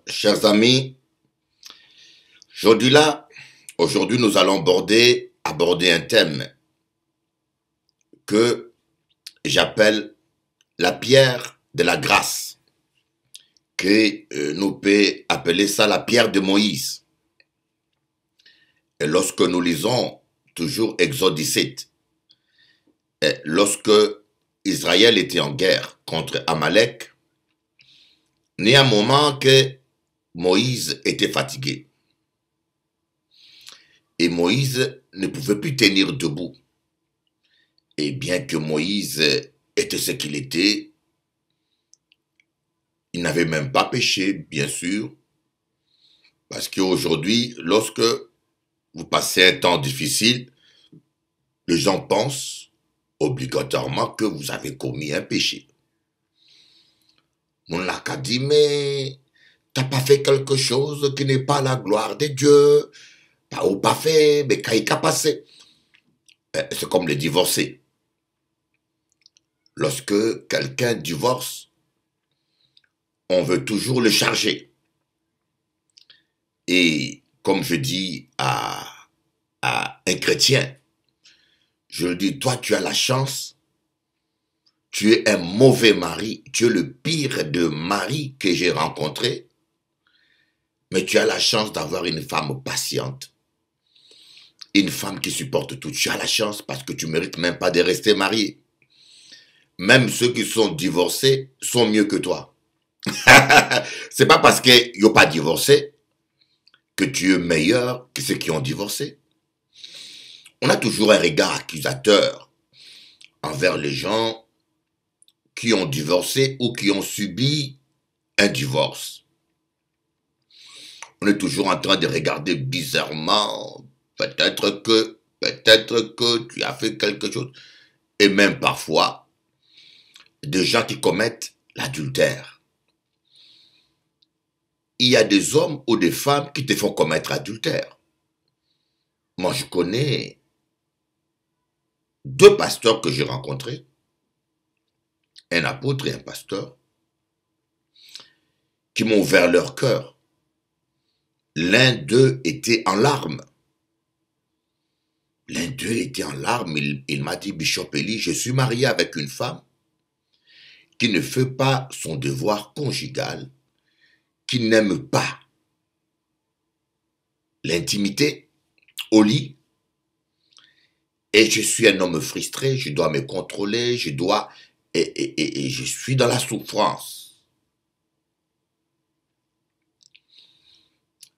Chers amis, aujourd'hui nous allons aborder un thème que j'appelle la pierre de la grâce, que nous peut appeler ça la pierre de Moïse. Et lorsque nous lisons toujours Exode 17, lorsque Israël était en guerre contre Amalek, il y a un moment que Moïse était fatigué. Et Moïse ne pouvait plus tenir debout. Et bien que Moïse était ce qu'il était, il n'avait même pas péché, bien sûr. Parce qu'aujourd'hui, lorsque vous passez un temps difficile, les gens pensent obligatoirement que vous avez commis un péché. On l'a qu'à dire, mais t'as pas fait quelque chose qui n'est pas la gloire de Dieu. Ou pas fait, mais qu'il a passé. C'est comme les divorcés. Lorsque quelqu'un divorce, on veut toujours le charger. Et comme je dis à un chrétien, je lui dis, toi tu as la chance, tu es un mauvais mari, tu es le pire de mari que j'ai rencontré, mais tu as la chance d'avoir une femme patiente, une femme qui supporte tout. Tu as la chance parce que tu ne mérites même pas de rester marié. Même ceux qui sont divorcés sont mieux que toi. C'est pas parce qu'ils n'ont pas divorcé que tu es meilleur que ceux qui ont divorcé. On a toujours un regard accusateur envers les gens qui ont divorcé ou qui ont subi un divorce. On est toujours en train de regarder bizarrement, peut-être que tu as fait quelque chose. Et même parfois, des gens qui commettent l'adultère. Il y a des hommes ou des femmes qui te font commettre l'adultère. Moi, je connais 2 pasteurs que j'ai rencontrés, un apôtre et un pasteur, qui m'ont ouvert leur cœur. L'un d'eux était en larmes. Il m'a dit, Bishop Eli, je suis marié avec une femme qui ne fait pas son devoir conjugal, qui n'aime pas l'intimité au lit. Et je suis un homme frustré, je dois me contrôler, et je suis dans la souffrance.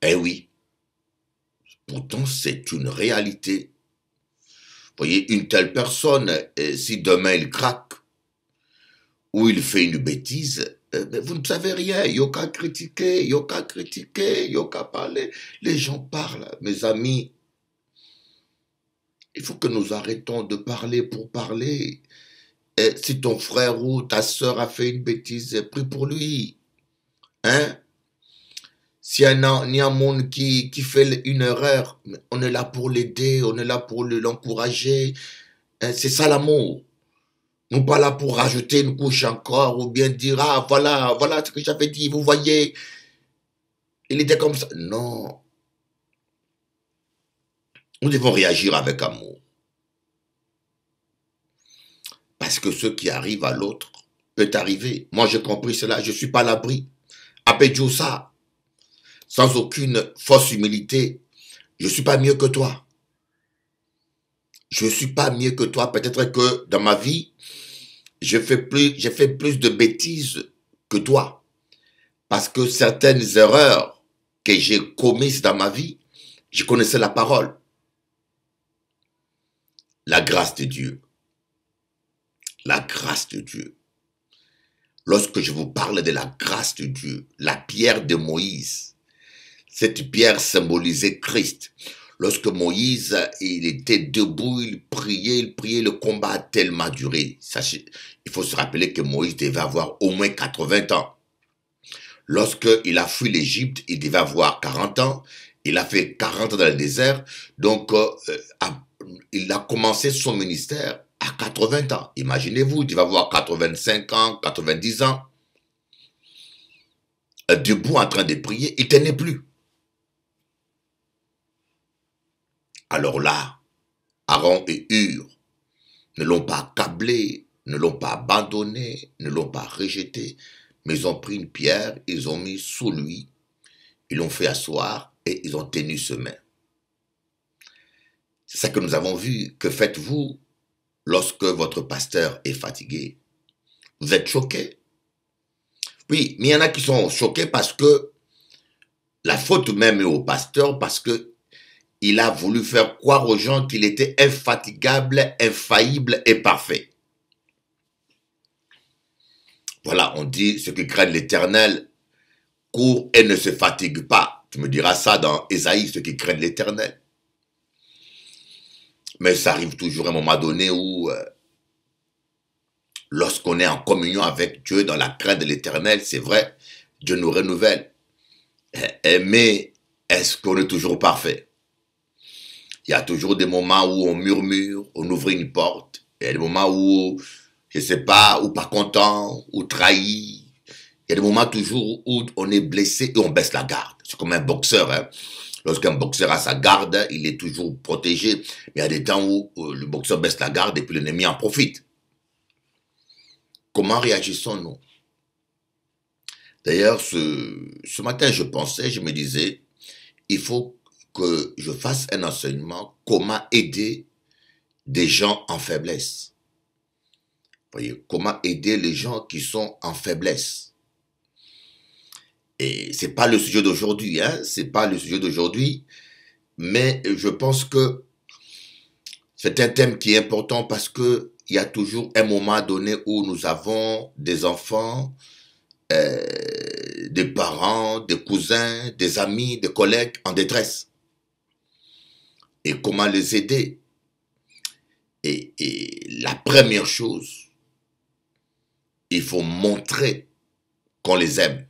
Eh oui, pourtant c'est une réalité. Vous voyez, une telle personne, si demain il craque, ou il fait une bêtise, vous ne savez rien, il n'y a qu'à critiquer, il n'y a qu'à parler. Les gens parlent, mes amis. Il faut que nous arrêtons de parler pour parler. Si ton frère ou ta sœur a fait une bêtise, prie pour lui. Hein? S'il y a un monde qui fait une erreur, on est là pour l'aider, on est là pour l'encourager. C'est ça l'amour. Non pas là pour rajouter une couche encore ou bien dire, ah voilà ce que j'avais dit, vous voyez, il était comme ça. Non. Nous devons réagir avec amour. Parce que ce qui arrive à l'autre peut arriver. Moi, j'ai compris cela. Je ne suis pas à l'abri. Appelle ça. Sans aucune fausse humilité. Je ne suis pas mieux que toi. Je ne suis pas mieux que toi. Peut-être que dans ma vie, j'ai fait plus de bêtises que toi. Parce que certaines erreurs que j'ai commises dans ma vie, je connaissais la parole. La grâce de Dieu. La grâce de Dieu. Lorsque je vous parle de la grâce de Dieu, la pierre de Moïse, cette pierre symbolisait Christ. Lorsque Moïse, il était debout, il priait, le combat a tellement duré. Sachez, il faut se rappeler que Moïse devait avoir au moins 80 ans. Lorsqu'il a fui l'Égypte, il devait avoir 40 ans. Il a fait 40 ans dans le désert. Donc, il a commencé son ministère à 80 ans. Imaginez-vous, il va avoir 85 ans, 90 ans. debout en train de prier, il ne tenait plus. Alors là, Aaron et Hur ne l'ont pas accablé, ne l'ont pas abandonné, ne l'ont pas rejeté, mais ils ont pris une pierre, ils ont mis sous lui, ils l'ont fait asseoir et ils ont tenu ce main. C'est ça que nous avons vu. Que faites-vous lorsque votre pasteur est fatigué? Vous êtes choqué? Oui, mais il y en a qui sont choqués parce que la faute même est au pasteur, parce que il a voulu faire croire aux gens qu'il était infatigable, infaillible et parfait. Voilà, on dit, ceux qui craignent l'Éternel courent et ne se fatiguent pas. Tu me diras ça dans Ésaïe, ceux qui craignent l'Éternel. Mais ça arrive toujours à un moment donné où, lorsqu'on est en communion avec Dieu, dans la crainte de l'Éternel, c'est vrai, Dieu nous renouvelle. Mais est-ce qu'on est toujours parfait? Il y a toujours des moments où on murmure, on ouvre une porte. Il y a des moments où, je ne sais pas, ou pas content, ou trahi. Il y a des moments toujours où on est blessé et on baisse la garde. C'est comme un boxeur. Hein. Lorsqu'un boxeur a sa garde, il est toujours protégé. Mais il y a des temps où le boxeur baisse la garde et puis l'ennemi en profite. Comment réagissons-nous? D'ailleurs, ce matin, je me disais, il faut que je fasse un enseignement, comment aider des gens en faiblesse. Vous voyez, comment aider les gens qui sont en faiblesse. Et c'est pas le sujet d'aujourd'hui, hein, c'est pas le sujet d'aujourd'hui, mais je pense que c'est un thème qui est important parce que il y a toujours un moment donné où nous avons des enfants, des parents, des cousins, des amis, des collègues en détresse. Et comment les aider? Et la première chose, il faut montrer qu'on les aime.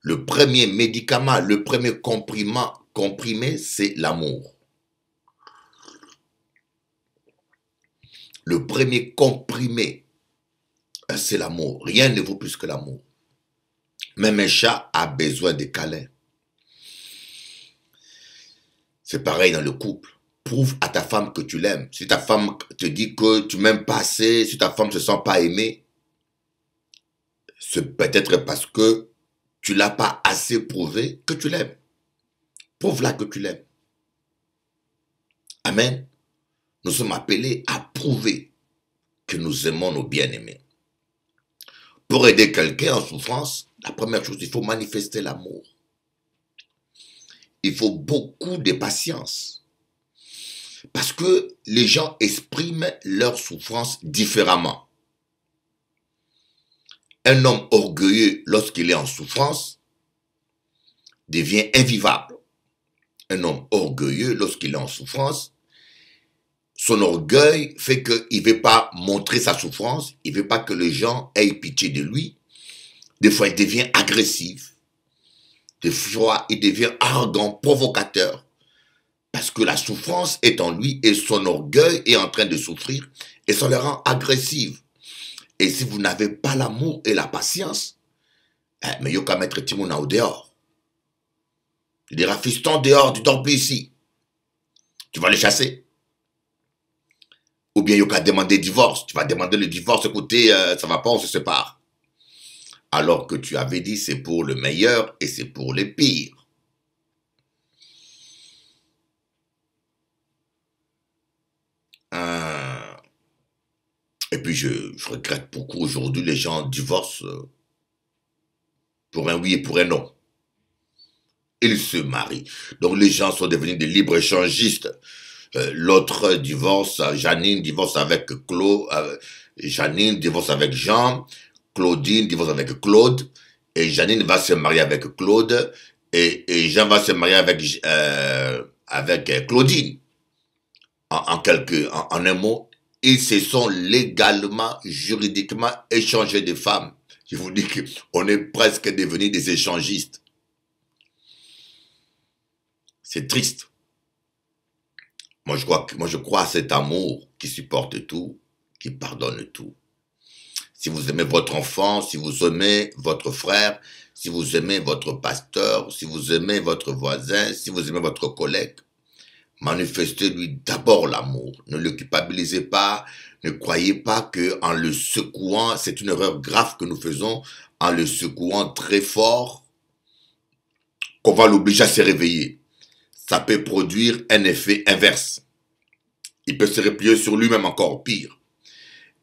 Le premier médicament, le premier comprimé, c'est l'amour. Le premier comprimé, c'est l'amour. Rien ne vaut plus que l'amour. Même un chat a besoin de câlins. C'est pareil dans le couple. Prouve à ta femme que tu l'aimes. Si ta femme te dit que tu m'aimes pas assez, si ta femme ne se sent pas aimée, c'est peut-être parce que tu l'as pas assez prouvé que tu l'aimes. Prouve-la que tu l'aimes. Amen. Nous sommes appelés à prouver que nous aimons nos bien-aimés. Pour aider quelqu'un en souffrance, la première chose, il faut manifester l'amour. Il faut beaucoup de patience. Parce que les gens expriment leur souffrance différemment. Un homme orgueilleux, lorsqu'il est en souffrance, devient invivable. Un homme orgueilleux, lorsqu'il est en souffrance, son orgueil fait qu'il ne veut pas montrer sa souffrance, il ne veut pas que les gens aient pitié de lui. Des fois, il devient agressif. Des fois, il devient arrogant, provocateur. Parce que la souffrance est en lui et son orgueil est en train de souffrir et ça le rend agressif. Et si vous n'avez pas l'amour et la patience, mais il y a qu'à mettre Timouna au dehors. Tu diras, fiston, dehors, tu dors plus ici. Tu vas le chasser. Ou bien il y a qu'à demander divorce. Tu vas demander le divorce, écoutez, ça va pas, on se sépare. Alors que tu avais dit, c'est pour le meilleur et c'est pour le pire. Et puis je regrette beaucoup aujourd'hui, les gens divorcent pour un oui et pour un non. Ils se marient. Donc les gens sont devenus des libre-échangistes. L'autre divorce, Janine divorce avec Claude, Janine divorce avec Jean, Claudine divorce avec Claude, et Janine va se marier avec Claude, et Jean va se marier avec Claudine. En un mot, ils se sont légalement, juridiquement échangés de femmes. Je vous dis qu'on est presque devenus des échangistes. C'est triste. Moi, je crois à cet amour qui supporte tout, qui pardonne tout. si vous aimez votre enfant, si vous aimez votre frère, si vous aimez votre pasteur, si vous aimez votre voisin, si vous aimez votre collègue, manifestez-lui d'abord l'amour. Ne le culpabilisez pas. Ne croyez pas que en le secouant, c'est une erreur grave que nous faisons, en le secouant très fort, qu'on va l'obliger à se réveiller. Ça peut produire un effet inverse. Il peut se replier sur lui-même encore pire.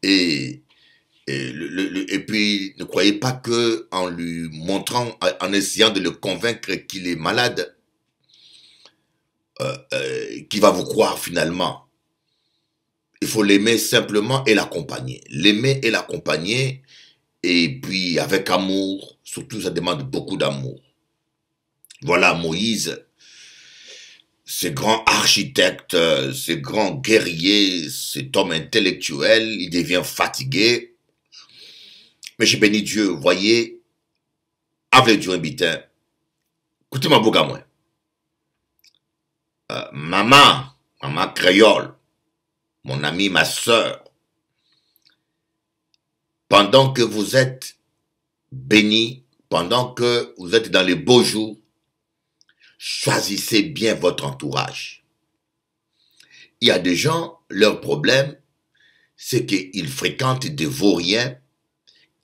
Et puis, ne croyez pas que en lui montrant, en essayant de le convaincre qu'il est malade, qu'il va vous croire finalement. Il faut l'aimer simplement et l'accompagner. L'aimer et l'accompagner, et puis avec amour, surtout ça demande beaucoup d'amour. Voilà Moïse, ce grand architecte, ce grand guerrier, cet homme intellectuel, il devient fatigué. Mais je bénis Dieu, voyez, avec Dieu un bitin. Écoutez-moi, bouga moi. Maman créole, mon ami, ma sœur, pendant que vous êtes bénis, pendant que vous êtes dans les beaux jours, choisissez bien votre entourage. Il y a des gens, leur problème, c'est qu'ils fréquentent des vauriens,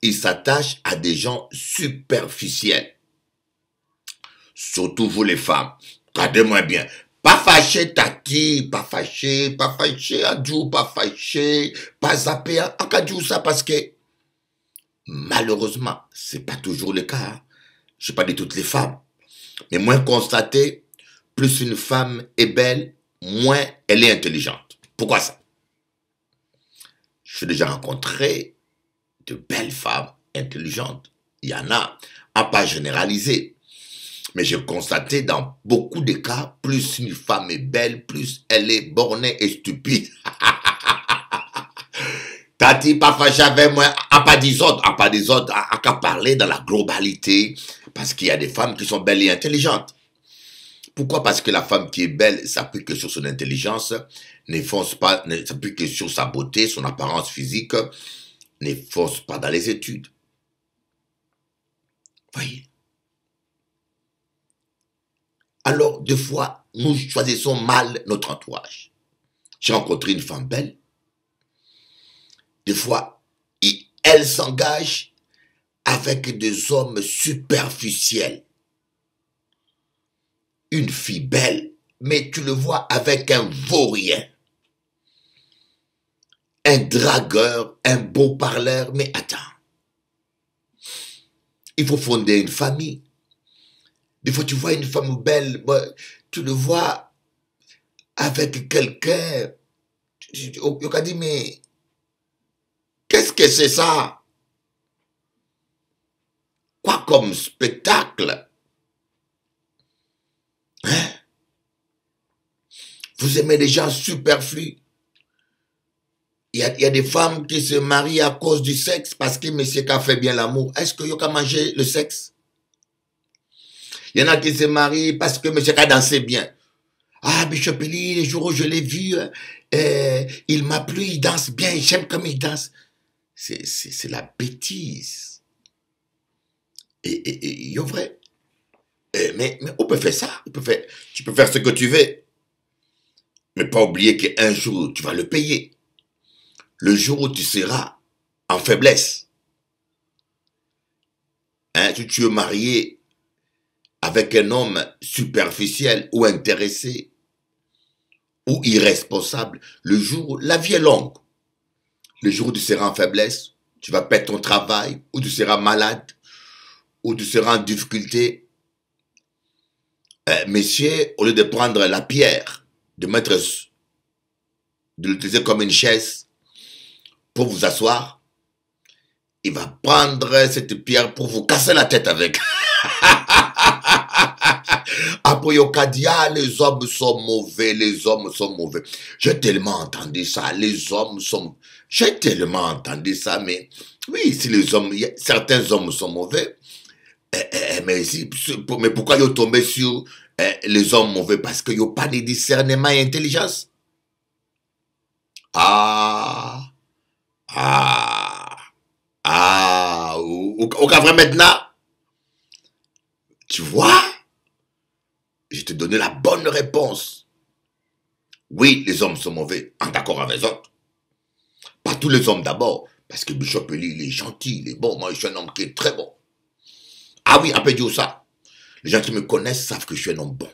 ils s'attachent à des gens superficiels. Surtout vous les femmes. Regardez-moi bien. Pas fâché, Tati, pas fâché, Adjou, pas fâché, pas zappé, Akadjou, ça parce que, malheureusement, c'est pas toujours le cas. Je ne pas de toutes les femmes. Mais moins constaté, plus une femme est belle, moins elle est intelligente. Pourquoi ça? J'ai déjà rencontré de belles femmes intelligentes. Il y en a, à pas généraliser. Mais j'ai constaté dans beaucoup de cas, plus une femme est belle, plus elle est bornée et stupide. Tati, pas fâché avec moi, à pas des autres, à qu'à parler dans la globalité. Parce qu'il y a des femmes qui sont belles et intelligentes. Pourquoi? Parce que la femme qui est belle s'appuie que sur son intelligence, ne s'appuie que sur sa beauté, son apparence physique, ne fonce pas dans les études. Voyez. Alors, des fois, nous choisissons mal notre entourage. J'ai rencontré une femme belle. Des fois, elle s'engage avec des hommes superficiels. Une fille belle, mais tu le vois avec un vaurien. Un dragueur, un beau parleur, mais attends. Il faut fonder une famille. Des fois, tu vois une femme belle, tu le vois avec quelqu'un. Tu dit, mais qu'est-ce que c'est ça? Quoi comme spectacle? Hein? Vous aimez les gens superflus. Il y a des femmes qui se marient à cause du sexe parce que monsieur a fait bien l'amour. Est-ce que vous avez mangé le sexe? Il y en a qui se marient parce que monsieur a dansé bien. Ah, Bishop Eli, les jours où je l'ai vu, il m'a plu, il danse bien, j'aime comme il danse. C'est la bêtise. Et il est vrai. Mais on peut faire ça. Tu peux faire ce que tu veux. Mais pas oublier qu'un jour, tu vas le payer. Le jour où tu seras en faiblesse. Hein, si tu es marié avec un homme superficiel ou intéressé ou irresponsable, le jour, la vie est longue. Le jour où tu seras en faiblesse, tu vas perdre ton travail, ou tu seras malade, ou tu seras en difficulté. Messieurs, au lieu de prendre la pierre, de l'utiliser comme une chaise pour vous asseoir, il va prendre cette pierre pour vous casser la tête avec. Après, les hommes sont mauvais, les hommes sont mauvais. J'ai tellement entendu ça, les hommes sont... J'ai tellement entendu ça, mais oui, si les hommes, certains hommes sont mauvais, mais pourquoi ils sont tombés sur les hommes mauvais? Parce qu'ils n'ont pas de discernement et intelligence. Ah, au cas vrai maintenant, tu vois, je te donnais la bonne réponse. Oui, les hommes sont mauvais, en d'accord avec les autres. Pas tous les hommes d'abord, parce que Bishop Eli, il est gentil, il est bon. Moi, je suis un homme qui est très bon. Ah oui, on peut dire ça. Les gens qui me connaissent savent que je suis un homme bon.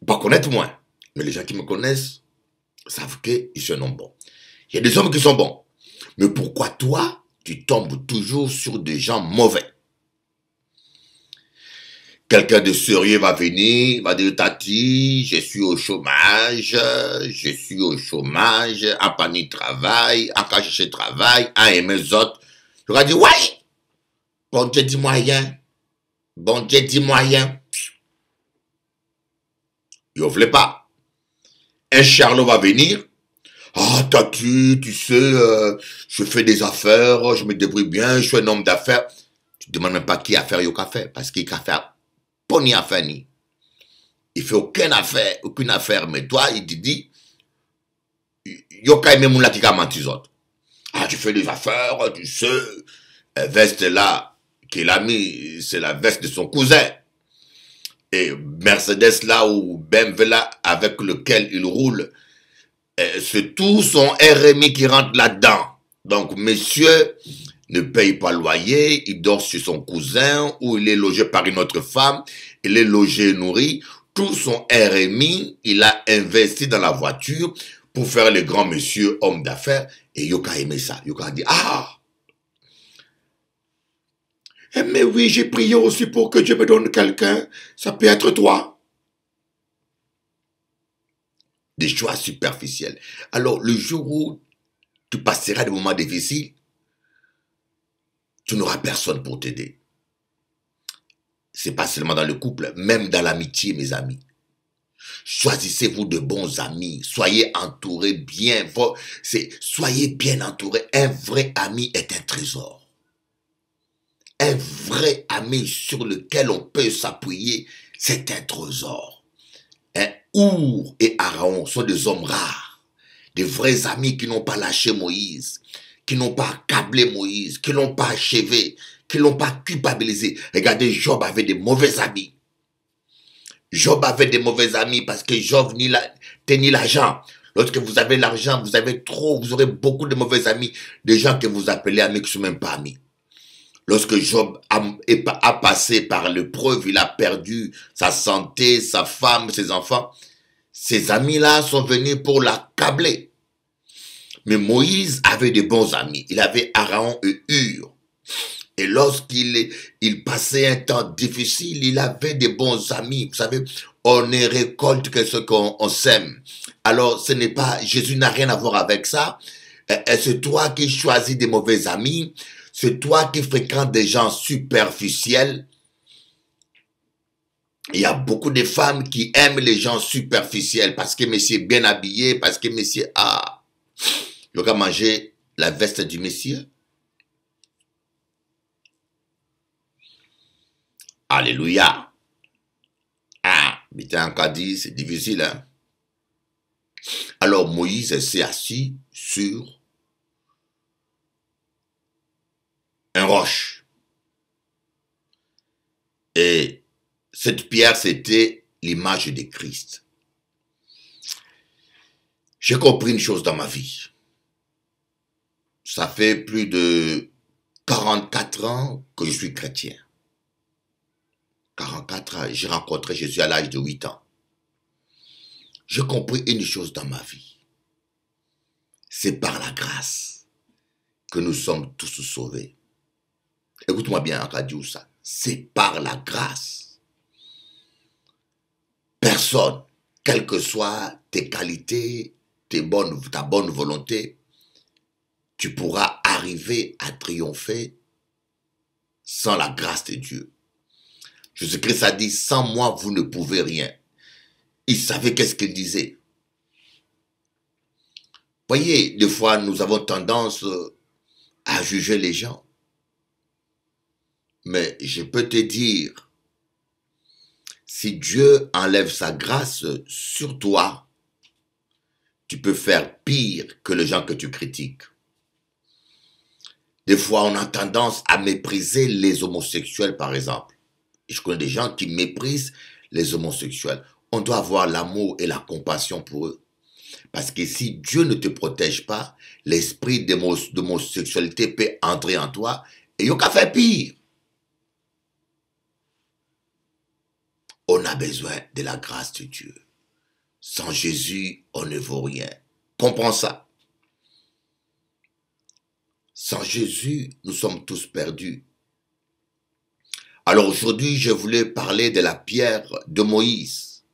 Pas connaître moins, mais les gens qui me connaissent savent que je suis un homme bon. Il y a des hommes qui sont bons. Mais pourquoi toi, tu tombes toujours sur des gens mauvais? Quelqu'un de sérieux va venir, va dire, Tati, je suis au chômage, à pas ni travail, à pas chercher travail, à aimer les autres. Je vais dire, ouais, bon Dieu dit moyen, bon Dieu dit moyen. Il ne voulait pas. Un Charlot va venir, ah, Tati, tu sais, je fais des affaires, je me débrouille bien, je suis un homme d'affaires. Tu ne demandes même pas qui a fait, il a fait, parce qu'il a fait, pas ni affaire ni. Il fait aucune affaire, mais toi, il te dit, yo ka aimé moun la qui a menti autres. Ah, tu fais des affaires, tu sais, veste là, qu'il a mis, c'est la veste de son cousin. Et Mercedes là, ou BMW là, avec lequel il roule, c'est tout son RMI qui rentre là-dedans. Donc, monsieur ne paye pas le loyer, il dort chez son cousin, ou il est logé par une autre femme, il est logé et nourri. Tout son RMI, il a investi dans la voiture pour faire le grand monsieur homme d'affaires. Et Yoka aimé ça. Yoka dit, ah, mais oui, j'ai prié aussi pour que Dieu me donne quelqu'un. Ça peut être toi. Des choix superficiels. Alors, le jour où tu passeras des moments difficiles, tu n'auras personne pour t'aider. C'est pas seulement dans le couple, même dans l'amitié, mes amis. Choisissez-vous de bons amis. Soyez entourés bien. Soyez bien entourés. Un vrai ami est un trésor. Un vrai ami sur lequel on peut s'appuyer, c'est un trésor. Our et Aaron sont des hommes rares. Des vrais amis qui n'ont pas lâché Moïse, qui n'ont pas accablé Moïse, qui n'ont pas achevé, qui n'ont pas culpabilisé. Regardez, Job avait des mauvais amis. Job avait des mauvais amis parce que Job tenait l'argent. Lorsque vous avez l'argent, vous avez trop, vous aurez beaucoup de mauvais amis, des gens que vous appelez amis qui ne sont même pas amis. Lorsque Job a passé par l'épreuve, il a perdu sa santé, sa femme, ses enfants. Ses amis-là sont venus pour l'accabler. Mais Moïse avait de bons amis. Il avait Aaron et Hur. Et lorsqu'il passait un temps difficile, il avait de bons amis. Vous savez, on ne récolte que ce qu'on sème. Alors, ce n'est pas, Jésus n'a rien à voir avec ça. C'est toi qui choisis des mauvais amis. C'est toi qui fréquentes des gens superficiels. Il y a beaucoup de femmes qui aiment les gens superficiels parce que monsieur est bien habillé, parce que monsieur il va manger la veste du monsieur. Alléluia. Ah, mais encore dit, c'est difficile, hein. Alors Moïse s'est assis sur un roche. Et cette pierre, c'était l'image de Christ. J'ai compris une chose dans ma vie. Ça fait plus de 44 ans que je suis chrétien. 44 ans, j'ai rencontré Jésus à l'âge de 8 ans. J'ai compris une chose dans ma vie. C'est par la grâce que nous sommes tous sauvés. Écoute-moi bien, radio, ça. C'est par la grâce. Personne, quelles que soient tes qualités, ta bonne volonté, tu pourras arriver à triompher sans la grâce de Dieu. Jésus-Christ a dit, sans moi, vous ne pouvez rien. Il savait qu'est-ce qu'il disait. Voyez, des fois, nous avons tendance à juger les gens. Mais je peux te dire, si Dieu enlève sa grâce sur toi, tu peux faire pire que les gens que tu critiques. Des fois, on a tendance à mépriser les homosexuels, par exemple. Et je connais des gens qui méprisent les homosexuels. On doit avoir l'amour et la compassion pour eux. Parce que si Dieu ne te protège pas, l'esprit d'homosexualité peut entrer en toi et il n'y a qu'à faire pire. On a besoin de la grâce de Dieu. Sans Jésus, on ne vaut rien. Comprends ça. Sans Jésus, nous sommes tous perdus. Alors aujourd'hui, je voulais parler de la pierre de Moïse.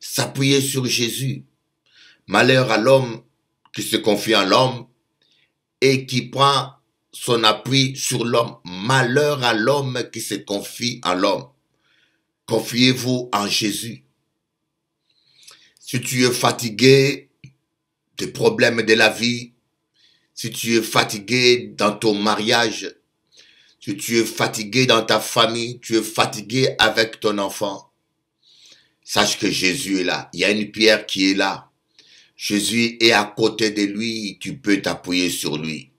S'appuyer sur Jésus. Malheur à l'homme qui se confie en l'homme et qui prend son appui sur l'homme. Malheur à l'homme qui se confie en l'homme. Confiez-vous en Jésus. Si tu es fatigué des problèmes de la vie, si tu es fatigué dans ton mariage, si tu es fatigué dans ta famille, tu es fatigué avec ton enfant, sache que Jésus est là. Il y a une pierre qui est là. Jésus est à côté de lui, tu peux t'appuyer sur lui.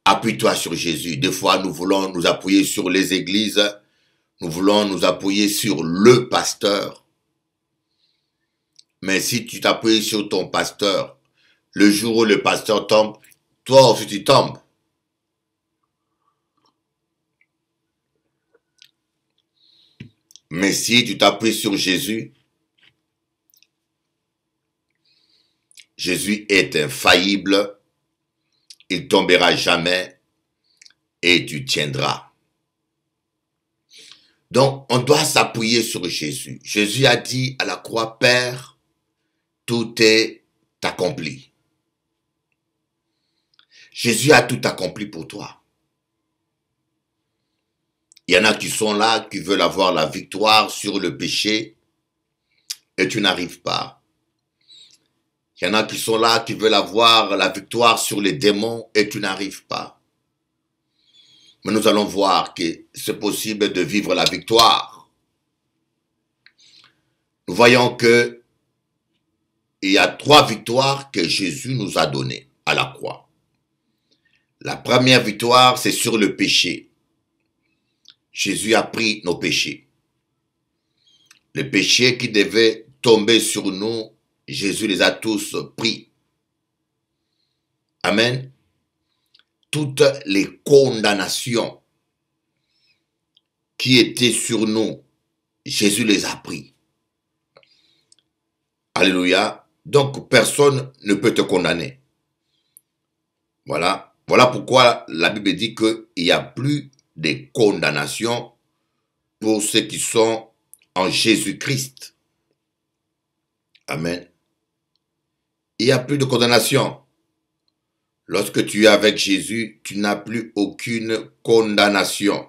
Appuie-toi sur Jésus. Des fois, nous voulons nous appuyer sur les églises, nous voulons nous appuyer sur le pasteur. Mais si tu t'appuies sur ton pasteur, le jour où le pasteur tombe, toi aussi tu tombes. Mais si tu t'appuies sur Jésus, Jésus est infaillible, il tombera jamais et tu tiendras. Donc, on doit s'appuyer sur Jésus. Jésus a dit à la croix, Père, tout est accompli. Jésus a tout accompli pour toi. Il y en a qui sont là, qui veulent avoir la victoire sur le péché et tu n'arrives pas. Il y en a qui sont là, qui veulent avoir la victoire sur les démons et tu n'arrives pas. Mais nous allons voir que c'est possible de vivre la victoire. Nous voyons que il y a 3 victoires que Jésus nous a données à la croix. La première victoire, c'est sur le péché. Jésus a pris nos péchés. Les péchés qui devaient tomber sur nous, Jésus les a tous pris. Amen. Toutes les condamnations qui étaient sur nous, Jésus les a pris. Alléluia. Donc, personne ne peut te condamner. Voilà. Voilà pourquoi la Bible dit qu'il n'y a plus de condamnation pour ceux qui sont en Jésus-Christ. Amen. Il n'y a plus de condamnation. Lorsque tu es avec Jésus, tu n'as plus aucune condamnation.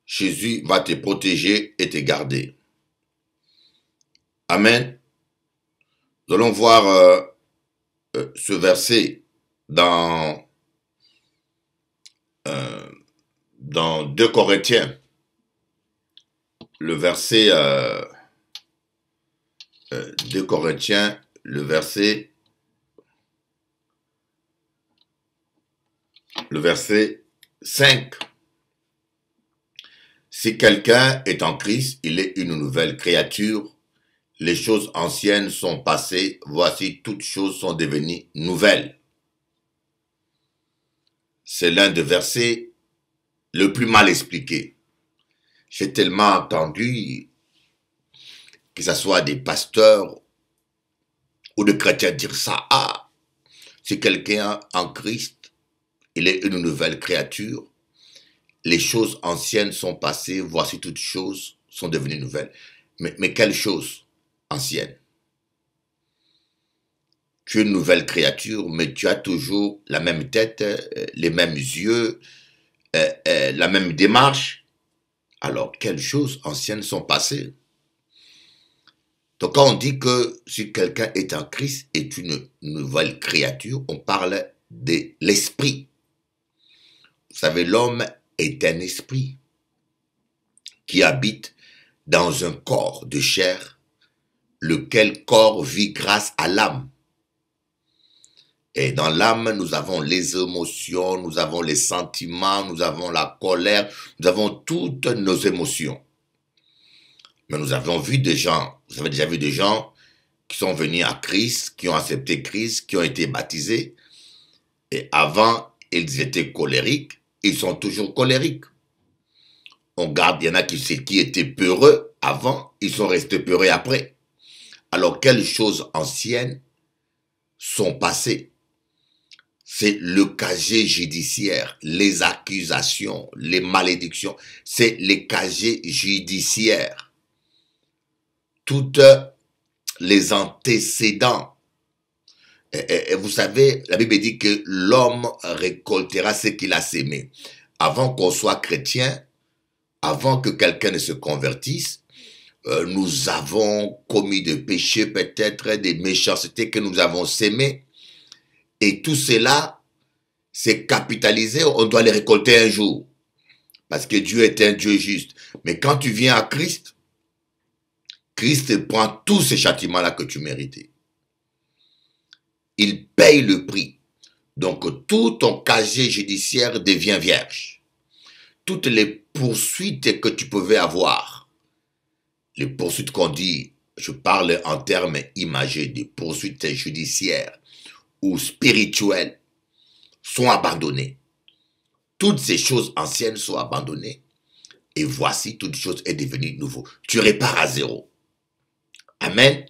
Jésus va te protéger et te garder. Amen. Nous allons voir ce verset dans 2 Corinthiens. Le verset 2 Corinthiens, le verset 5. Si quelqu'un est en Christ, il est une nouvelle créature. Les choses anciennes sont passées, voici toutes choses sont devenues nouvelles. C'est l'un des versets le plus mal expliqué. J'ai tellement entendu que ce soit des pasteurs ou des chrétiens dire ça. Ah, si quelqu'un en Christ, il est une nouvelle créature. Les choses anciennes sont passées, voici toutes choses sont devenues nouvelles. Mais quelles choses anciennes? Tu es une nouvelle créature, mais tu as toujours la même tête, les mêmes yeux, la même démarche. Alors, quelles choses anciennes sont passées? Donc, quand on dit que si quelqu'un est en Christ, est une nouvelle créature, on parle de l'esprit. Vous savez, l'homme est un esprit qui habite dans un corps de chair, lequel corps vit grâce à l'âme. Et dans l'âme, nous avons les émotions, nous avons les sentiments, nous avons la colère, nous avons toutes nos émotions. Mais nous avons vu des gens, vous avez déjà vu des gens qui sont venus à Christ, qui ont accepté Christ, qui ont été baptisés. Et avant, ils étaient colériques, ils sont toujours colériques. On garde, il y en a qui étaient peureux avant, ils sont restés peureux après. Alors, quelles choses anciennes sont passées? C'est le casier judiciaire, les accusations, les malédictions, c'est les casiers judiciaires. Toutes les antécédents. Et vous savez, la Bible dit que l'homme récoltera ce qu'il a sémé. Avant qu'on soit chrétien, avant que quelqu'un ne se convertisse, nous avons commis des péchés, peut-être des méchancetés que nous avons sémées. Et tout cela, c'est capitalisé, on doit les récolter un jour. Parce que Dieu est un Dieu juste. Mais quand tu viens à Christ, Christ prend tous ces châtiments-là que tu méritais. Il paye le prix. Donc tout ton casier judiciaire devient vierge. Toutes les poursuites que tu pouvais avoir, les poursuites qu'on dit, je parle en termes imagés, des poursuites judiciaires ou spirituelles, sont abandonnées. Toutes ces choses anciennes sont abandonnées. Et voici, toute chose est devenue nouveau. Tu répares à zéro. Amen.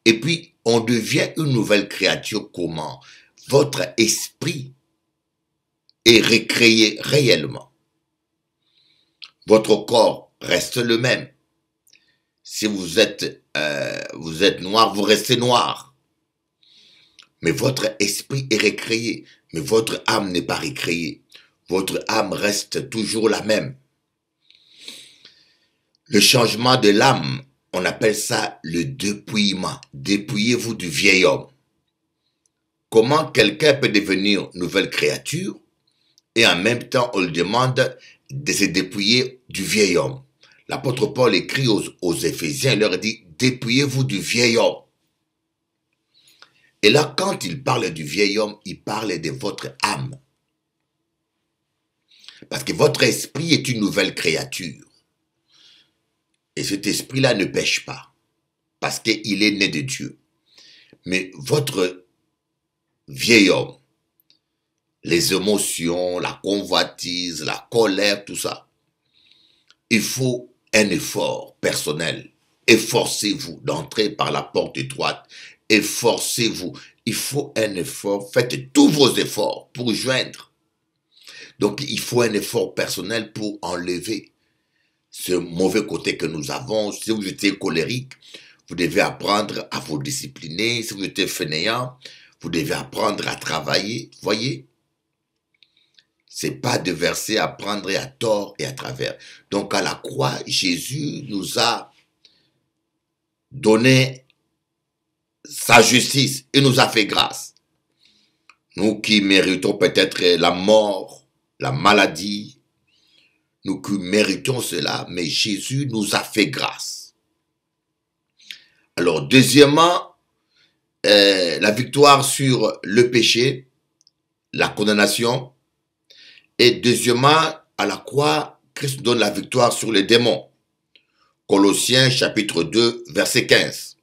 Et puis, on devient une nouvelle créature comment? Votre esprit est recréé réellement. Votre corps reste le même. Si vous êtes noir, vous restez noir. Mais votre esprit est recréé. Mais votre âme n'est pas recréée. Votre âme reste toujours la même. Le changement de l'âme, on appelle ça le dépouillement. Dépouillez-vous du vieil homme. Comment quelqu'un peut devenir nouvelle créature et en même temps on lui demande de se dépouiller du vieil homme. L'apôtre Paul écrit aux Éphésiens, il leur dit « Dépouillez-vous du vieil homme ». Et là, quand il parle du vieil homme, il parle de votre âme. Parce que votre esprit est une nouvelle créature. Et cet esprit-là ne pêche pas. Parce qu'il est né de Dieu. Mais votre vieil homme, les émotions, la convoitise, la colère, tout ça, il faut un effort personnel. Efforcez-vous d'entrer par la porte étroite. Efforcez-vous. Il faut un effort. Faites tous vos efforts pour joindre. Donc, il faut un effort personnel pour enlever ce mauvais côté que nous avons. Si vous êtes colérique, vous devez apprendre à vous discipliner. Si vous êtes fainéant, vous devez apprendre à travailler. Voyez? C'est pas de verser à prendre à tort et à travers. Donc, à la croix, Jésus nous a donné sa justice. Il nous a fait grâce. Nous qui méritons peut-être la mort, la maladie, nous qui méritons cela, mais Jésus nous a fait grâce. Alors, deuxièmement, la victoire sur le péché, la condamnation. Et deuxièmement, à la croix, Christ donne la victoire sur les démons. Colossiens chapitre 2, verset 15.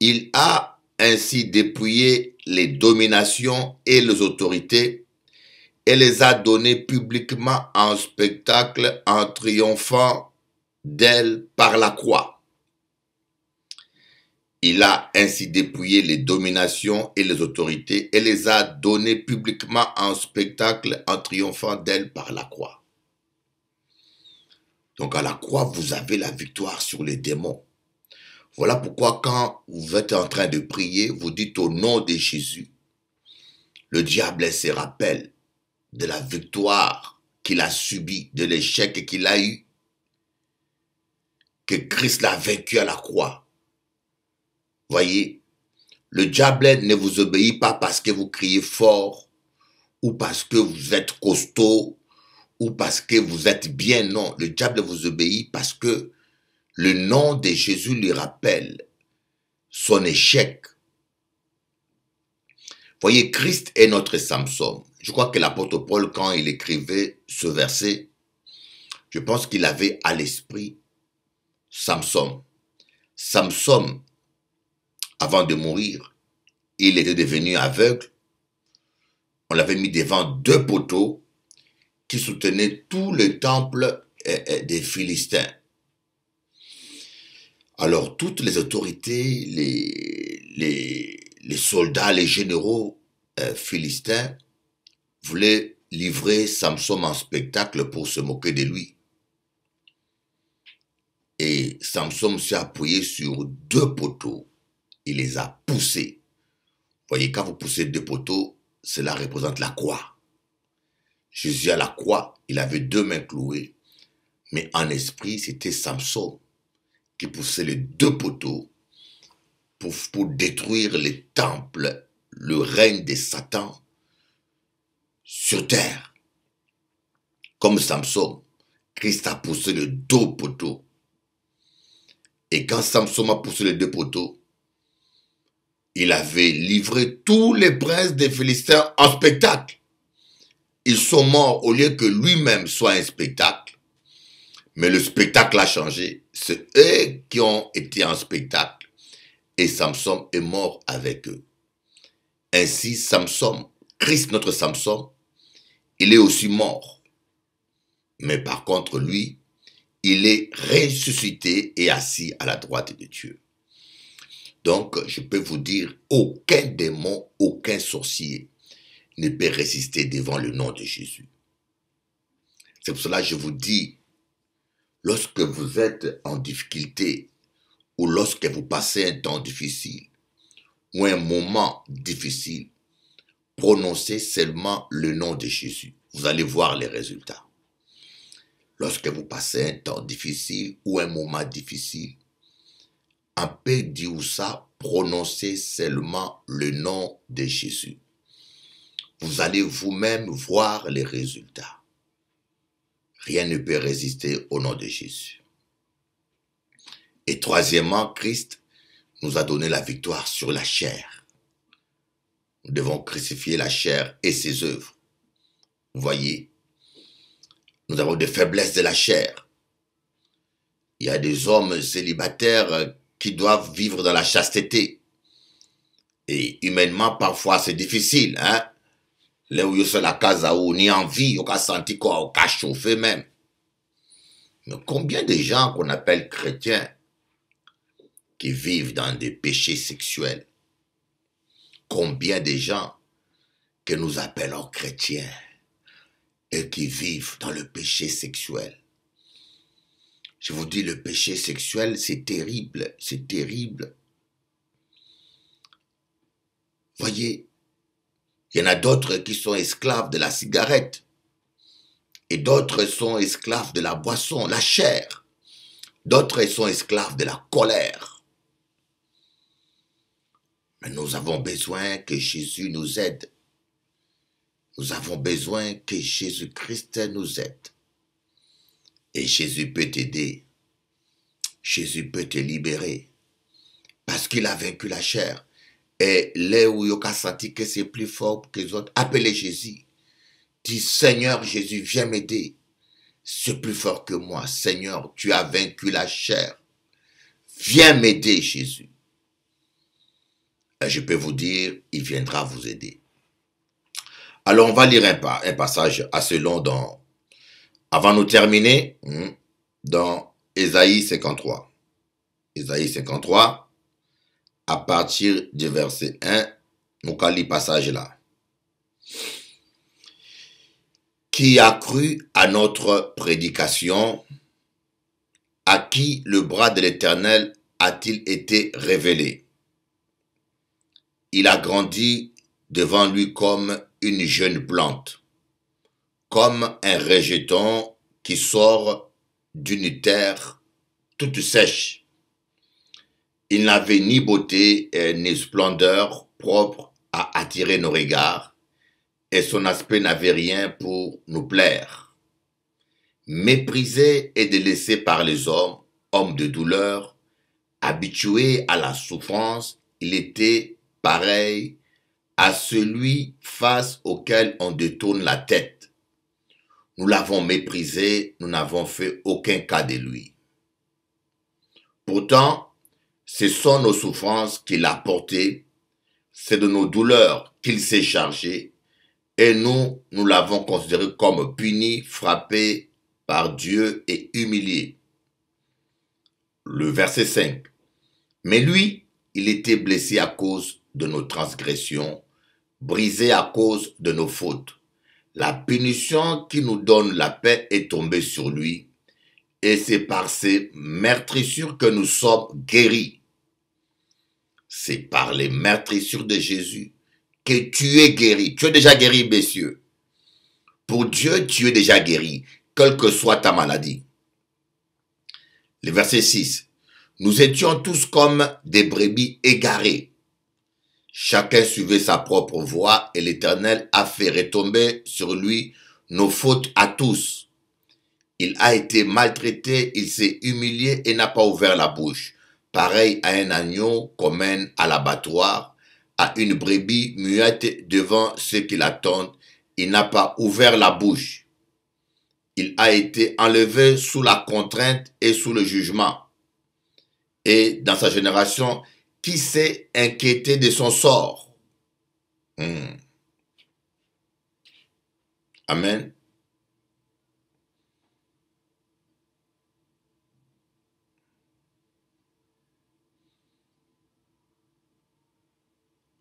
Il a ainsi dépouillé les dominations et les autorités et les a données publiquement en spectacle en triomphant d'elles par la croix. Il a ainsi dépouillé les dominations et les autorités et les a données publiquement en spectacle en triomphant d'elles par la croix. Donc à la croix, vous avez la victoire sur les démons. Voilà pourquoi quand vous êtes en train de prier, vous dites au nom de Jésus. Le diable se rappelle de la victoire qu'il a subie, de l'échec qu'il a eu, que Christ l'a vaincu à la croix. Voyez, le diable ne vous obéit pas parce que vous criez fort, ou parce que vous êtes costaud, ou parce que vous êtes bien. Non, le diable vous obéit parce que le nom de Jésus lui rappelle son échec, Voyez, Christ est notre Samson. Je crois que l'apôtre Paul, quand il écrivait ce verset, je pense qu'il avait à l'esprit Samson. Samson, avant de mourir, il était devenu aveugle. On l'avait mis devant deux poteaux qui soutenaient tout le temple des Philistins. Alors, toutes les autorités, les soldats, les généraux philistins voulaient livrer Samson en spectacle pour se moquer de lui. Et Samson s'est appuyé sur deux poteaux. Il les a poussés. Vous voyez, quand vous poussez deux poteaux, cela représente la croix. Jésus à la croix, il avait deux mains clouées, mais en esprit, c'était Samson qui poussait les deux poteaux pour détruire les temples, le règne de Satan sur terre. Comme Samson, Christ a poussé les deux poteaux. Et quand Samson a poussé les deux poteaux, il avait livré tous les princes des Philistins en spectacle. Ils sont morts au lieu que lui-même soit un spectacle. Mais le spectacle a changé. C'est eux qui ont été en spectacle. Et Samson est mort avec eux. Ainsi, Samson, Christ notre Samson, il est aussi mort. Mais par contre, lui, il est ressuscité et assis à la droite de Dieu. Donc, je peux vous dire, aucun démon, aucun sorcier ne peut résister devant le nom de Jésus. C'est pour cela que je vous dis, lorsque vous êtes en difficulté ou lorsque vous passez un temps difficile ou un moment difficile, prononcez seulement le nom de Jésus. Vous allez voir les résultats. Lorsque vous passez un temps difficile ou un moment difficile, en paix Dioussa, prononcez seulement le nom de Jésus. Vous allez vous-même voir les résultats. Rien ne peut résister au nom de Jésus. Et troisièmement, Christ nous a donné la victoire sur la chair. Nous devons crucifier la chair et ses œuvres. Vous voyez, nous avons des faiblesses de la chair. Il y a des hommes célibataires qui doivent vivre dans la chasteté. Et humainement, parfois, c'est difficile, hein? Là où il y a la casa où ni envie, on a senti qu'on a chauffé même. Mais combien de gens qu'on appelle chrétiens qui vivent dans des péchés sexuels? Combien de gens que nous appelons chrétiens et qui vivent dans le péché sexuel? Je vous dis, le péché sexuel, c'est terrible, c'est terrible. Voyez, il y en a d'autres qui sont esclaves de la cigarette. Et d'autres sont esclaves de la boisson, la chair. D'autres sont esclaves de la colère. Mais nous avons besoin que Jésus nous aide. Nous avons besoin que Jésus-Christ nous aide. Et Jésus peut t'aider. Jésus peut te libérer. Parce qu'il a vaincu la chair. Et là où il a senti que c'est plus fort que les autres, appelez Jésus. Dis, Seigneur Jésus, viens m'aider. C'est plus fort que moi. Seigneur, tu as vaincu la chair. Viens m'aider, Jésus. Et je peux vous dire, il viendra vous aider. Alors, on va lire un passage assez long avant de terminer, dans Ésaïe 53. Ésaïe 53. À partir du verset 1, nous allons lire passage là. Qui a cru à notre prédication? À qui le bras de l'Éternel a-t-il été révélé? Il a grandi devant lui comme une jeune plante, comme un rejeton qui sort d'une terre toute sèche. Il n'avait ni beauté ni splendeur propre à attirer nos regards, et son aspect n'avait rien pour nous plaire. Méprisé et délaissé par les hommes, homme de douleur, habitué à la souffrance, il était pareil à celui face auquel on détourne la tête. Nous l'avons méprisé, nous n'avons fait aucun cas de lui. Pourtant, ce sont nos souffrances qu'il a portées, c'est de nos douleurs qu'il s'est chargé, et nous l'avons considéré comme puni, frappé par Dieu et humilié. Le verset 5. Mais lui, il était blessé à cause de nos transgressions, brisé à cause de nos fautes. La punition qui nous donne la paix est tombée sur lui, et c'est par ses meurtrissures que nous sommes guéris. C'est par les meurtrissures de Jésus que tu es guéri. Tu es déjà guéri, messieurs. Pour Dieu, tu es déjà guéri, quelle que soit ta maladie. Le verset 6. Nous étions tous comme des brebis égarées. Chacun suivait sa propre voie et l'Éternel a fait retomber sur lui nos fautes à tous. Il a été maltraité, il s'est humilié et n'a pas ouvert la bouche. Pareil à un agneau qu'on mène à l'abattoir, à une brebis muette devant ceux qui l'attendent, il n'a pas ouvert la bouche. Il a été enlevé sous la contrainte et sous le jugement. Et dans sa génération, qui s'est inquiété de son sort? Amen.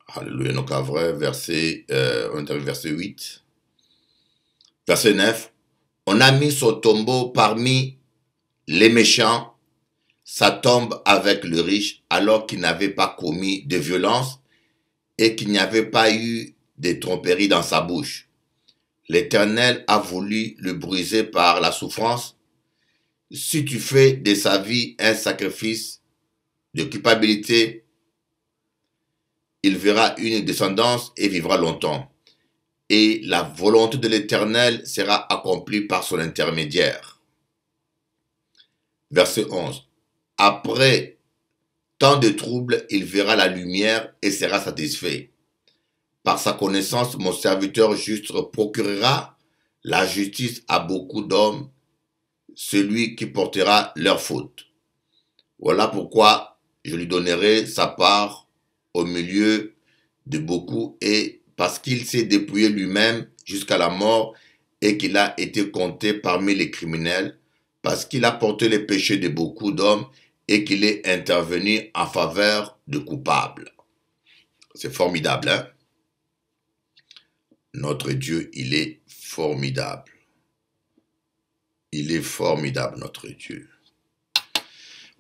Alléluia. Donc, à vrai, on est arrivé verset 8. Verset 9. On a mis son tombeau parmi les méchants, sa tombe avec le riche, alors qu'il n'avait pas commis de violence et qu'il n'y avait pas eu de tromperie dans sa bouche. L'Éternel a voulu le briser par la souffrance. Si tu fais de sa vie un sacrifice de culpabilité, il verra une descendance et vivra longtemps. Et la volonté de l'Éternel sera accomplie par son intermédiaire. Verset 11. Après tant de troubles, il verra la lumière et sera satisfait. Par sa connaissance, mon serviteur juste procurera la justice à beaucoup d'hommes, celui qui portera leurs fautes. Voilà pourquoi je lui donnerai sa part au milieu de beaucoup, et parce qu'il s'est dépouillé lui-même jusqu'à la mort et qu'il a été compté parmi les criminels, parce qu'il a porté les péchés de beaucoup d'hommes et qu'il est intervenu en faveur de coupables. C'est formidable, hein? Notre Dieu, il est formidable. Il est formidable, notre Dieu.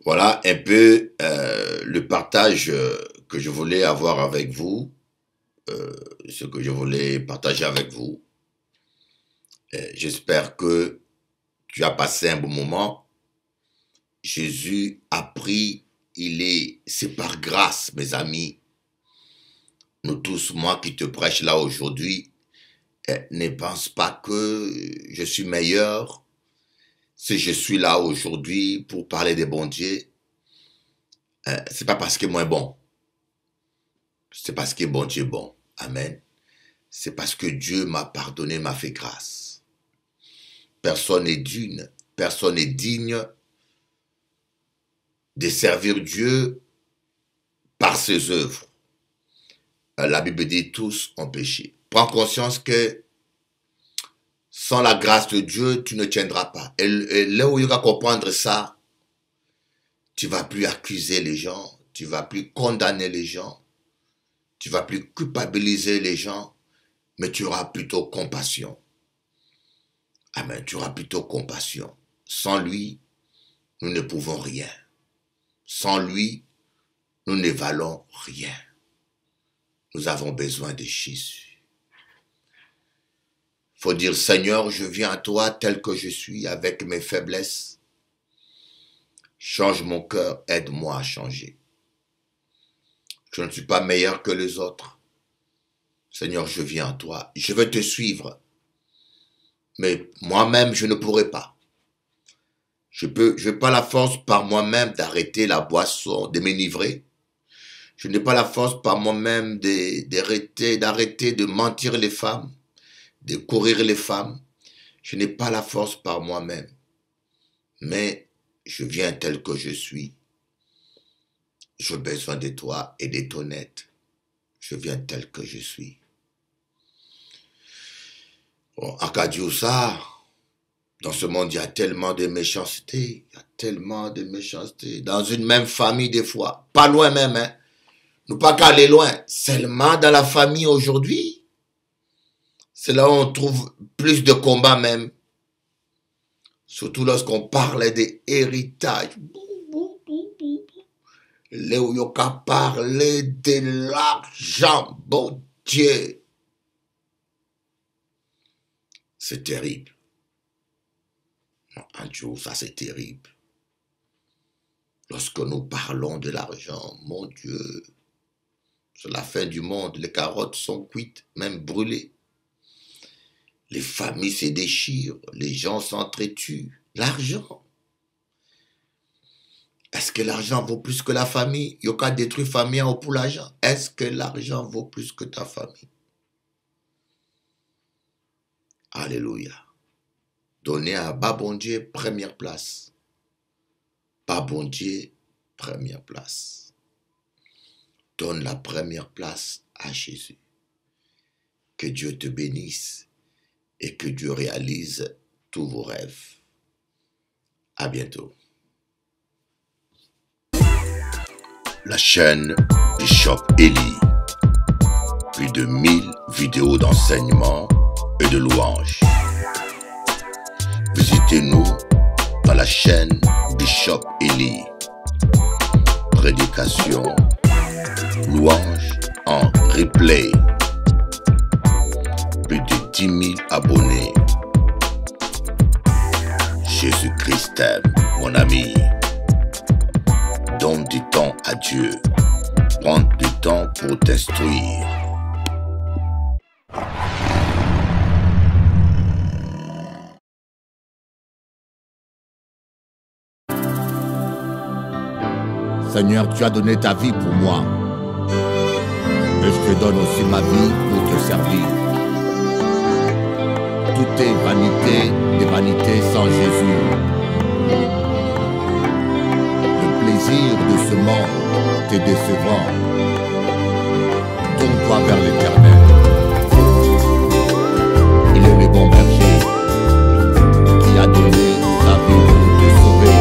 Voilà un peu le partage que je voulais avoir avec vous, ce que je voulais partager avec vous. J'espère que tu as passé un bon moment. Jésus a pris, c'est par grâce, mes amis. Nous tous, moi qui te prêche là aujourd'hui, ne pense pas que je suis meilleur. Si je suis là aujourd'hui pour parler des bons dieux, c'est pas parce que moi bon. C'est parce que bon Dieu est bon. Amen. C'est parce que Dieu m'a pardonné, m'a fait grâce. Personne n'est digne de servir Dieu par ses œuvres. La Bible dit tous ont péché. Prends conscience que sans la grâce de Dieu, tu ne tiendras pas. Et là où il va comprendre ça, tu ne vas plus accuser les gens, tu ne vas plus condamner les gens, tu ne vas plus culpabiliser les gens, mais tu auras plutôt compassion. Amen, tu auras plutôt compassion. Sans lui, nous ne pouvons rien. Sans lui, nous ne valons rien. Nous avons besoin de Jésus. Il faut dire, Seigneur, je viens à toi tel que je suis, avec mes faiblesses. Change mon cœur, aide-moi à changer. Je ne suis pas meilleur que les autres. Seigneur, je viens à toi. Je veux te suivre. Mais moi-même, je ne pourrai pas. Je n'ai pas la force par moi-même d'arrêter la boisson, de m'enivrer. Je n'ai pas la force par moi-même d'arrêter de mentir les femmes, de courir les femmes. Je n'ai pas la force par moi-même. Mais je viens tel que je suis. J'ai besoin de toi et d'être honnête. Je viens tel que je suis. Bon, en cas de ça, dans ce monde, il y a tellement de méchanceté. Il y a tellement de méchanceté. Dans une même famille, des fois. Pas loin même, hein. Nous pas qu'à aller loin. Seulement dans la famille aujourd'hui. C'est là où on trouve plus de combats même. Surtout lorsqu'on parle des héritages. Là où il y a parler de l'argent. Bon Dieu. C'est terrible. Un jour, ça c'est terrible. Lorsque nous parlons de l'argent, mon Dieu, c'est la fin du monde. Les carottes sont cuites, même brûlées. Les familles se déchirent, les gens s'entretuent. L'argent. Est-ce que l'argent vaut plus que la famille? Il n'y a qu'à détruire la famille pour l'argent. Est-ce que l'argent vaut plus que ta famille? Alléluia. Donner à Bas bon Dieu première place. Bas bon Dieu première place. Donne la première place à Jésus. Que Dieu te bénisse et que Dieu réalise tous vos rêves. À bientôt. La chaîne Bishop Eli. Plus de 1000 vidéos d'enseignement et de louanges. Visitez-nous dans la chaîne Bishop Eli. Prédication, louange en replay. Plus de 10 000 abonnés. Jésus-Christ t'aime, mon ami. Donne du temps à Dieu. Prends du temps pour t'instruire. Seigneur, tu as donné ta vie pour moi. Et je te donne aussi ma vie pour te servir. Tout est vanité, des vanités sans Jésus. Le plaisir de ce monde t'est décevant. Tourne-toi vers l'Éternel. Il est le bon berger qui a donné sa vie pour te sauver.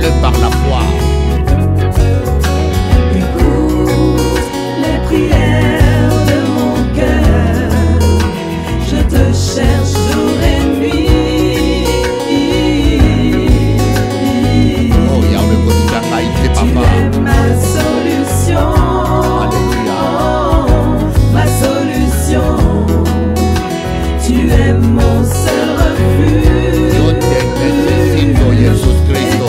Fais-le par la foi. Écoute les prières de mon cœur. Je te cherche jour et nuit. Oh, Yahweh, Kodizaka, il Tu papa. es ma solution. Alléluia. Ma solution. Tu es mon seul refuge. Yo te necesito, Jesús Cristo.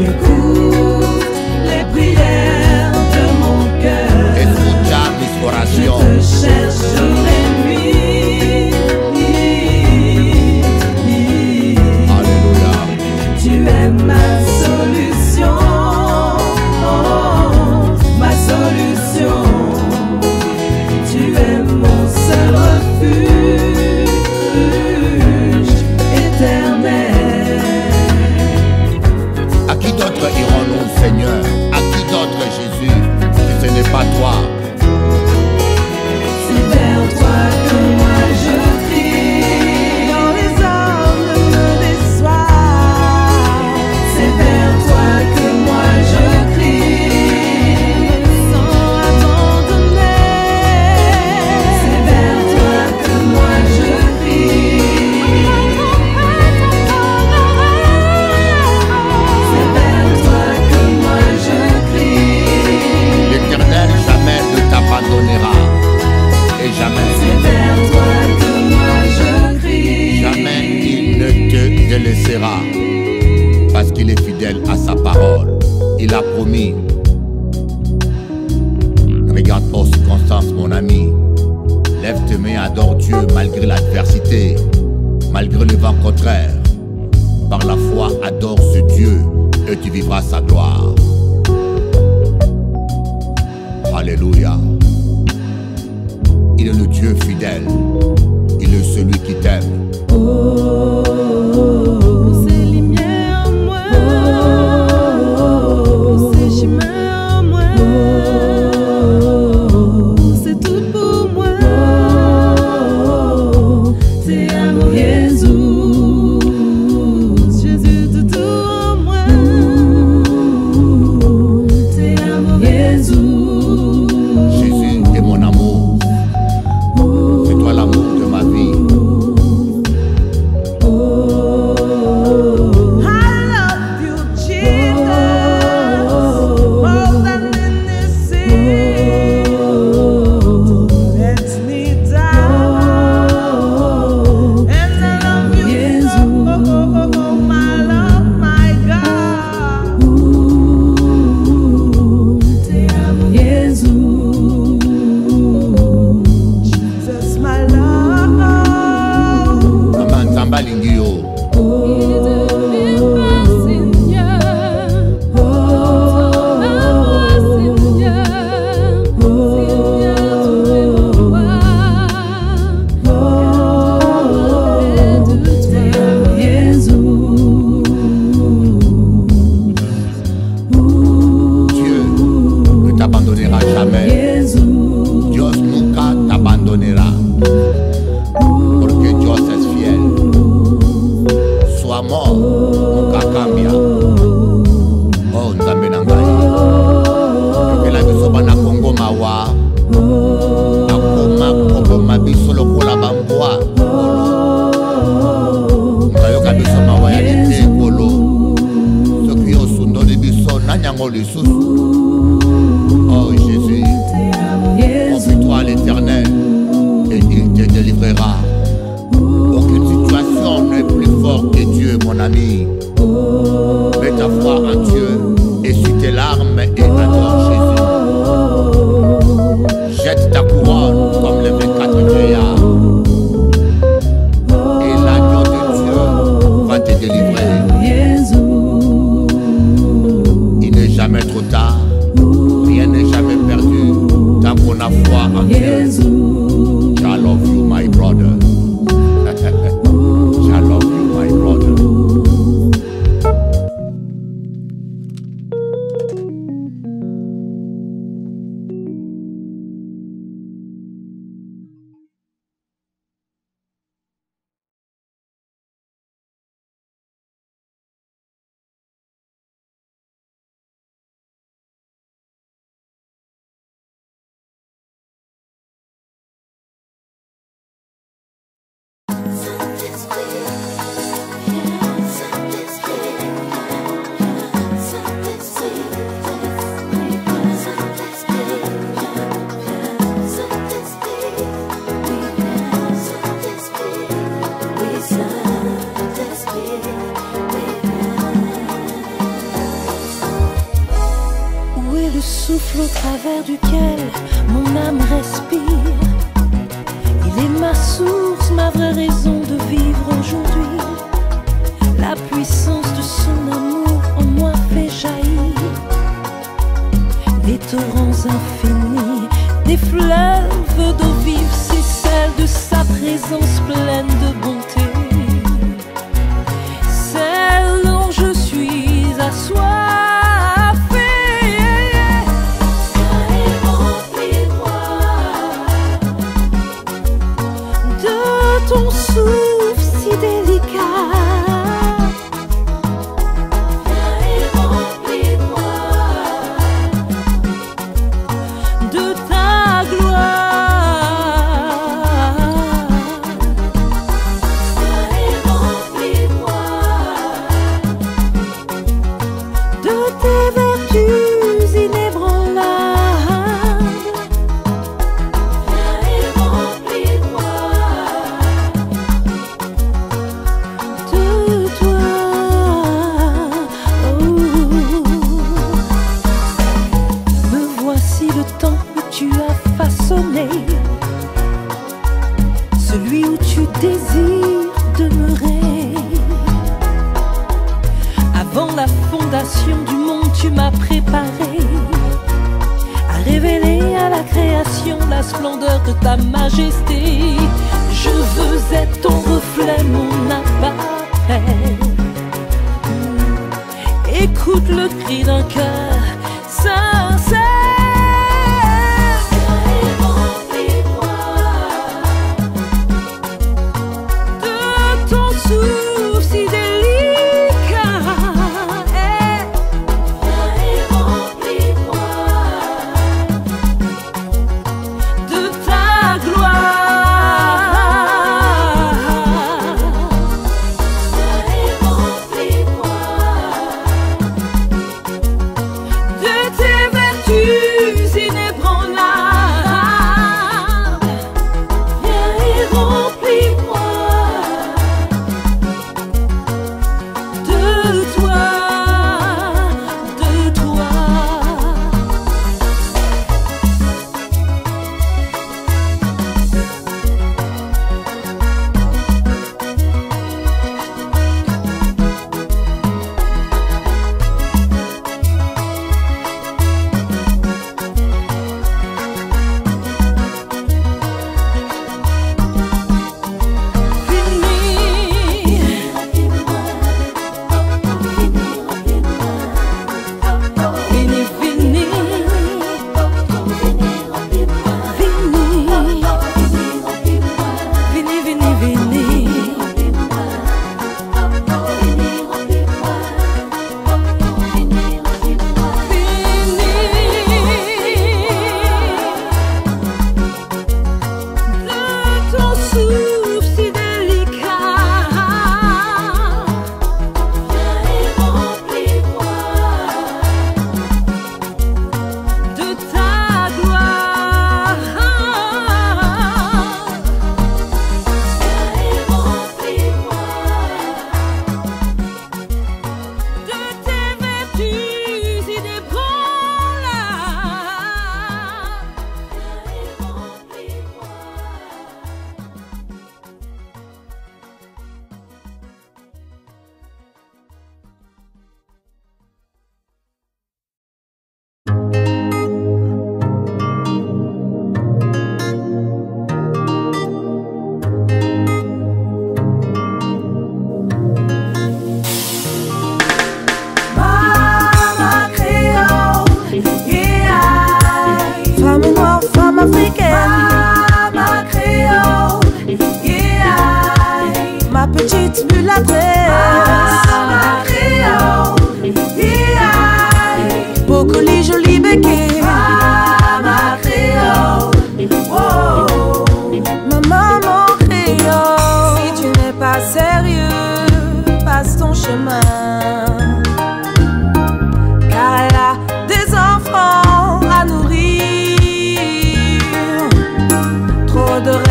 Écoute les prières de mon cœur. Escucha mis Je orations. te cherche jour et nuit. Alléluia. Tu es ma solution. Ma solution. Tu es mon seul refuge éternel. À qui d'autre irons-nous, Seigneur? À qui d'autre, Jésus, si ce n'est pas toi? C'est vers toi que moi je crie. Quand les hommes me déçoivent, c'est vers toi que moi je crie. Sans abandonner, c'est vers toi que moi je crie. C'est vers toi que moi je crie. L'Éternel jamais ne t'abandonnera. Et jamais, C'est vers toi que moi je crie. jamais il ne te délaissera. Parce qu'il est fidèle à sa parole. Il a promis. Ne regarde pas aux circonstances, mon ami. Lève tes mains, adore Dieu malgré l'adversité, malgré le vent contraire. Par la foi, adore ce Dieu et tu vivras sa gloire. Alléluia. Il est le Dieu fidèle. Il est celui qui t'aime. Pour ces lumières en moi, pour ces chemins en moi, c'est tout pour moi. C'est amour Jésus, Jésus tout en moi. C'est amour Jésus. Jésus est mon amour. C'est toi l'amour de ma vie. I love you, Jesus, more than anything. Let me down, and I love you so, my love, my God. Te amo, Jesus, Jesus, my love. Maman Nzamba lingi yo. Dieu ne t'abandonnera jamais. Dios nunca te abandonnerá. Porque Dios es fiel. Su amor nunca cambia. Oh, Nzambe na ngai. Yokela biso bana Kongo mawa. Akoma koboma biso lokola bambwa. Ngayoka biso mawa ya lite ekolo. Soki osundoli biso na nyango lisusu. Oh Jésus, confie-toi à l'Éternel et il te délivrera. Aucune situation n'est plus forte que Dieu, mon ami. Mets ta foi en Dieu, essuie tes larmes et adore Jésus. Jette ta couronne comme les 24 vieillards. Et l'agneau de Dieu va te délivrer. Il n'est jamais trop tard. Rien n'est jamais perdu tant qu'on a foi en Dieu. I love you, my brother. I love you, my brother. Où est le souffle au travers duquel mon âme respire? Il est ma source, ma vraie raison de vivre aujourd'hui. La puissance de son amour en moi fait jaillir des torrents infinis, des fleuves d'eau vive. C'est celle de sa présence pleine de bonté, celle dont je suis assoiffée. Ton souffle si délicat, viens et remplis-moi de ta gloire. Viens et remplis-moi de tes vertus inébranlables. Viens et remplis-moi le temps que tu as façonné, celui où tu désires demeurer. Avant la fondation du monde, tu m'as préparé à révéler à la création la splendeur de ta majesté. Je veux être ton reflet, mon appareil. Écoute le cri d'un cœur sincère. Souffle si délicat, viens et remplis-moi de ta gloire. Viens et remplis-moi de tes vertus inébranlables. Viens et remplis-moi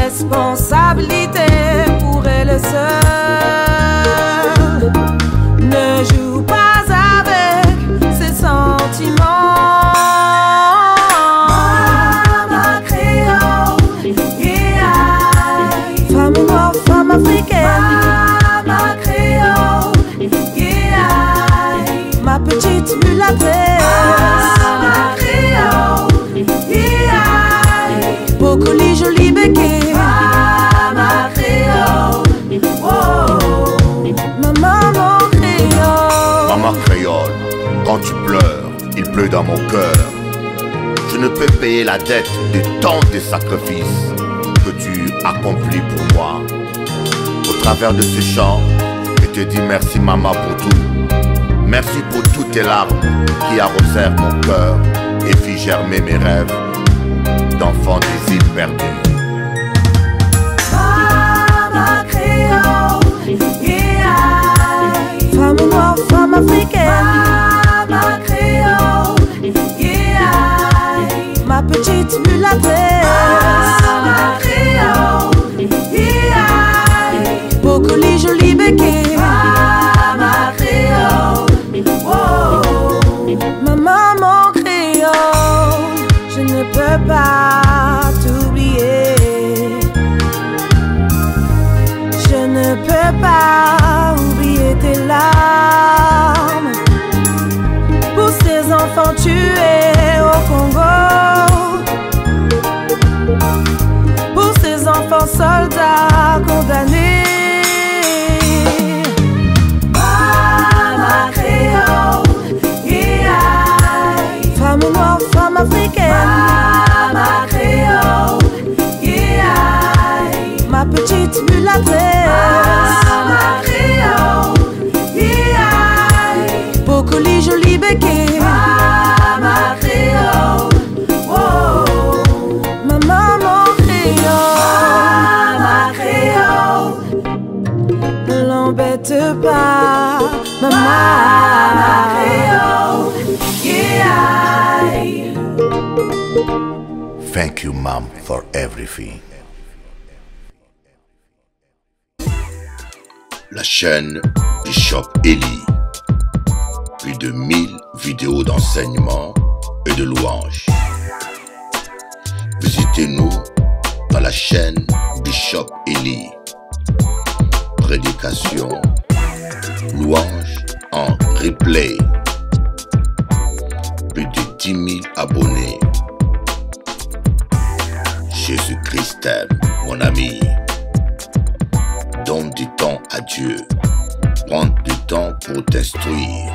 responsabilité pour elle seule. dans mon cœur. Je ne peux payer la dette de tant de sacrifices que tu accomplis pour moi. Au travers de ce chant, je te dis merci maman pour tout. Merci pour toutes tes larmes qui arrosèrent mon cœur et fit germer mes rêves d'enfant des îles perdues. Mama créole, yeah. Femme noire, femme africaine. Mama créole, yeah. Ma petite mulâtresse. Mama créole, yeah. Bocoli, joli béquet. Mama créole, oh. Ma maman créole, je ne peux pas t'oublier. Je ne peux pas oublier tes larmes pour ces enfants tués au Congo, pour ces enfants soldats condamnés. Mama créole, yeah. Femme noire, femme africaine. Mama créole, yeah. Ma petite mulâtresse. Mama créole, yeah. Bocoli, joli béquet. Mama créole, oh. Ma maman créole. Mama créole, ne l'embête pas. Mama créole, yeah. Thank you, Mom, for everything. La chaîne Bishop Eli. Plus de 1000 vidéos d'enseignement et de louanges. Visitez-nous dans la chaîne Bishop Eli. Prédication, louanges en replay. Plus de 10 000 abonnés. Jésus-Christ t'aime, mon ami. Donne du temps à Dieu. Prends du temps pour t'instruire.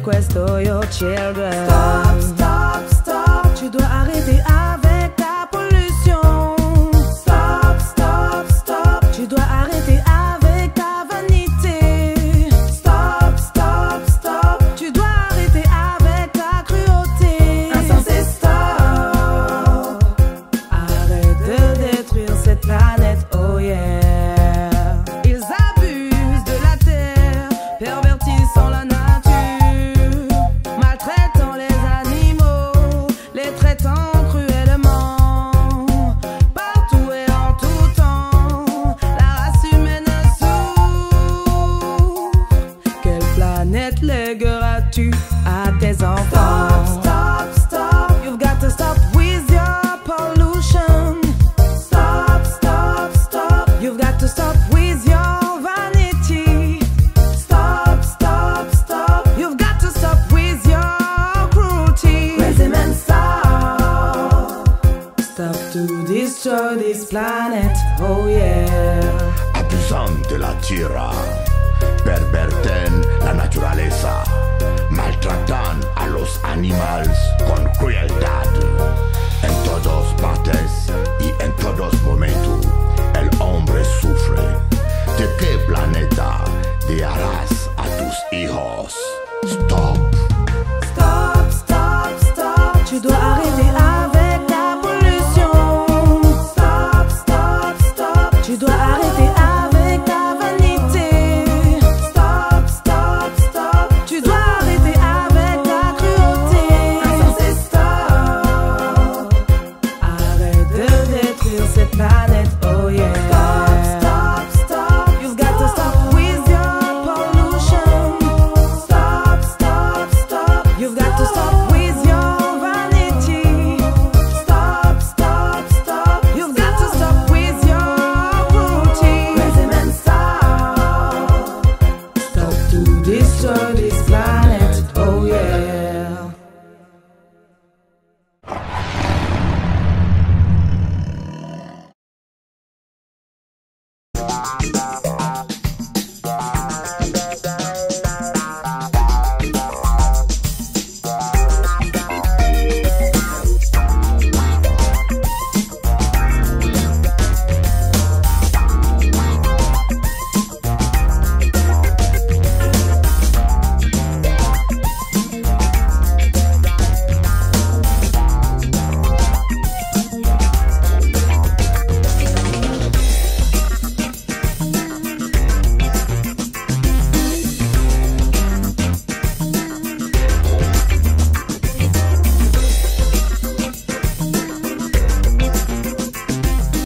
Questo your children. Stop, stop, stop. Tu dois arrêter avec ta pollution. Stop, stop, stop. Tu dois arrêter avec ta vanité. Stop, stop, stop. Tu dois arrêter avec ta cruauté. Insensé, stop. Arrête de détruire cette planète, oh yeah. Ils abusent de la terre, pervertissant la nature. Légueras-tu à tes enfants? Stop, stop, stop. You've got to stop with your pollution. Stop, stop, stop. You've got to stop with your vanity. Stop, stop, stop. You've got to stop with your cruelty. Crazy man, stop. Stop to destroy this planet, oh yeah. Abusant de la tierra, perverten la naturaleza.